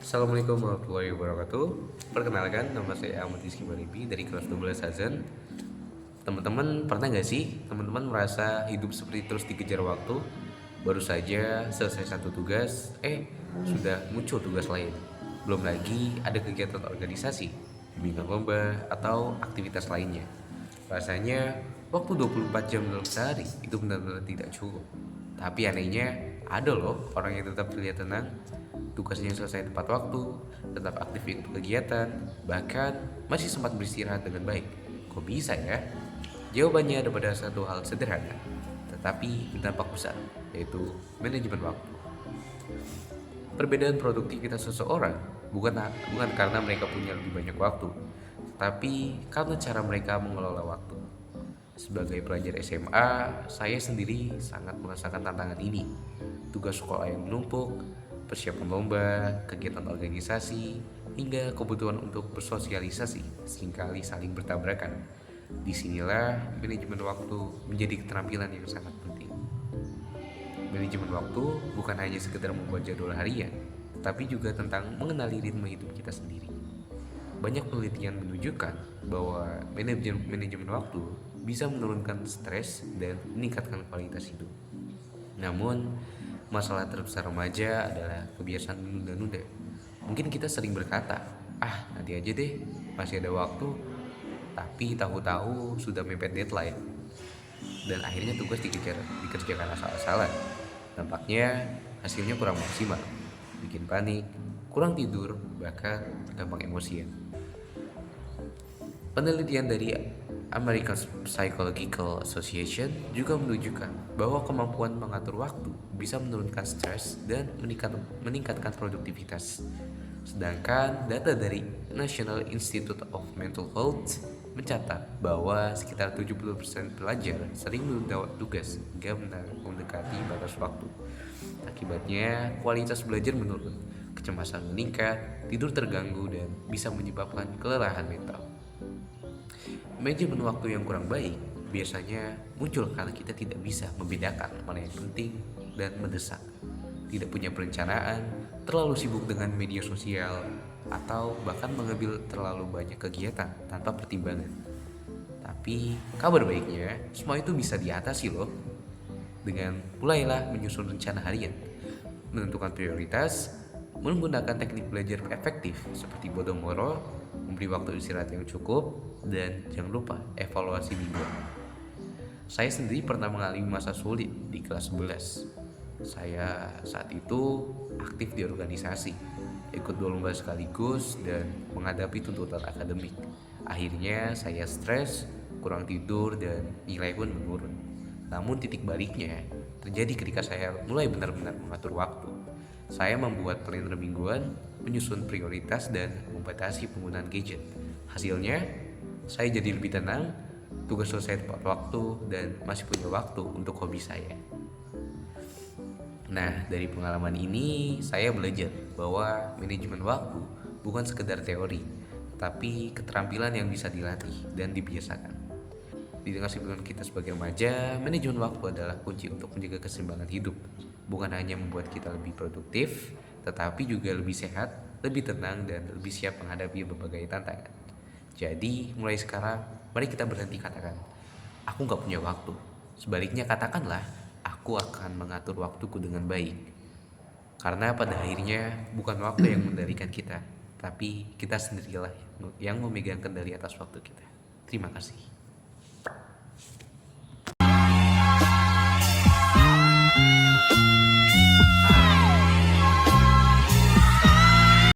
Assalamualaikum warahmatullahi wabarakatuh. Perkenalkan, nama saya Ahmad Rizky Baribi dari kelas 12 Hazen. Teman-teman pernah gak sih teman-teman merasa hidup seperti terus dikejar waktu? Baru saja selesai satu tugas, sudah muncul tugas lain. Belum lagi ada kegiatan organisasi, bimbingan lomba, atau aktivitas lainnya. Rasanya waktu 24 jam dalam sehari itu benar-benar tidak cukup. Tapi anehnya ada loh orang yang tetap terlihat tenang, tugasnya selesai tepat waktu, tetap aktif untuk kegiatan, bahkan masih sempat beristirahat dengan baik. Kok bisa ya? Jawabannya ada pada satu hal sederhana, tetapi berdampak besar, yaitu manajemen waktu. Perbedaan produktivitas seseorang bukan karena mereka punya lebih banyak waktu, tapi karena cara mereka mengelola waktu. Sebagai pelajar SMA, saya sendiri sangat merasakan tantangan ini. Tugas sekolah yang menumpuk, persiapan lomba, kegiatan organisasi, hingga kebutuhan untuk bersosialisasi seringkali saling bertabrakan. Disinilah manajemen waktu menjadi keterampilan yang sangat penting. Manajemen waktu bukan hanya sekedar membuat jadwal harian, tetapi juga tentang mengenali ritme hidup kita sendiri. Banyak penelitian menunjukkan bahwa manajemen waktu bisa menurunkan stres dan meningkatkan kualitas hidup. Namun, masalah terbesar remaja adalah kebiasaan menunda-nunda. Mungkin kita sering berkata, nanti aja deh, masih ada waktu. Tapi tahu-tahu sudah mepet deadline. Dan akhirnya tugas dikerjakan asal-asalan. Dampaknya hasilnya kurang maksimal, bikin panik, kurang tidur, bahkan gampang emosian. Penelitian dari American Psychological Association juga menunjukkan bahwa kemampuan mengatur waktu bisa menurunkan stres dan meningkatkan produktivitas. Sedangkan data dari National Institute of Mental Health mencatat bahwa sekitar 70% pelajar sering menunda tugas hingga mendekati batas waktu. Akibatnya, kualitas belajar menurun, kecemasan meningkat, tidur terganggu, dan bisa menyebabkan kelelahan mental. Manajemen waktu yang kurang baik biasanya muncul karena kita tidak bisa membedakan mana yang penting dan mendesak, tidak punya perencanaan, terlalu sibuk dengan media sosial, atau bahkan mengambil terlalu banyak kegiatan tanpa pertimbangan. Tapi kabar baiknya, semua itu bisa diatasi loh. Dengan mulailah menyusun rencana harian, menentukan prioritas, menggunakan teknik belajar efektif seperti Pomodoro, memberi waktu istirahat yang cukup, dan jangan lupa evaluasi mingguan. Saya sendiri pernah mengalami masa sulit di kelas 11. Saya saat itu aktif di organisasi, ikut lomba sekaligus, dan menghadapi tuntutan akademik. Akhirnya saya stres, kurang tidur, dan nilai pun menurun. Namun titik baliknya terjadi ketika saya mulai benar-benar mengatur waktu. Saya membuat kalender mingguan, menyusun prioritas, dan membatasi penggunaan gadget. Hasilnya, saya jadi lebih tenang, tugas selesai tepat waktu, dan masih punya waktu untuk hobi saya. Nah, dari pengalaman ini, saya belajar bahwa manajemen waktu bukan sekedar teori, tapi keterampilan yang bisa dilatih dan dibiasakan. Di tengah kesibukan kita sebagai remaja, manajemen waktu adalah kunci untuk menjaga keseimbangan hidup. Bukan hanya membuat kita lebih produktif, tetapi juga lebih sehat, lebih tenang, dan lebih siap menghadapi berbagai tantangan. Jadi, mulai sekarang, mari kita berhenti katakan, aku gak punya waktu. Sebaliknya katakanlah, aku akan mengatur waktuku dengan baik. Karena pada akhirnya, bukan waktu yang mengendalikan kita, tapi kita sendirilah yang memegang kendali atas waktu kita. Terima kasih.